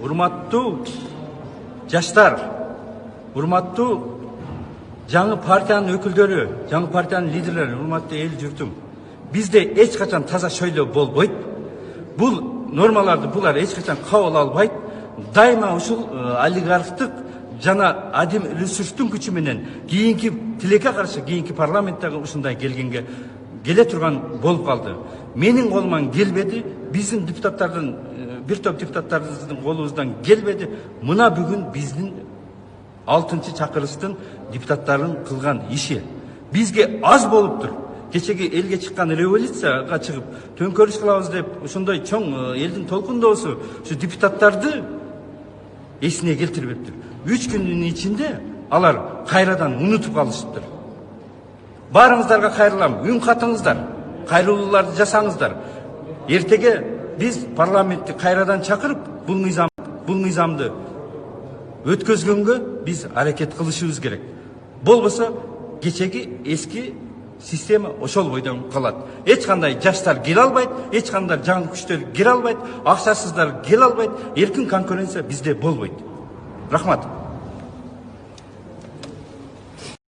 урматтуу жаштар, урматтуу жаңы партиянын өкүлдөрү, жаңы партиянын лидерлери, урматтуу эл журтум, бизде эч качан таза шойлоо болбойт. Бул нормаларды булар эч качан кабыл албайт. Дайыма ушул олигархтык жана адим ресурстун күчү менен кийинки тилекке каршы кийинки парламенттеги ушундай келе турган болуп калды. Менин колуман келбеди, биздин депутаттардын бир топ депутаттарыбыздын колубуздан келбеди. Мына бүгүн биздин 6-чы чакырыштын депутаттарын кылган иши бизге аз болуптур. Кечеги элге чыккан революцияга чыгып төңкөрүш кылабыз деп ошондой чоң элдин толкундоосу ушу депутаттарды эсине келтирбептир. 3 күндүн ичинде алар кайрадан унутуп калышыптыр. Баарыңыздарга кайрылам, үн катыңыздар, кайрылууларды жасаңыздар. Эртеге биз парламентти кайрадан чакырып, бул мыйзамды өткөзгөнгө биз аракет кылышыбыз керек. Болбосо кечеги эски система ошол бойдон калат. Эч кандай жаштар келе албайт, эч кандай жаңы күчтөр келе албайт, акчасыздар келе албайт, эркин конкуренция бизде болбойт. Рахмат.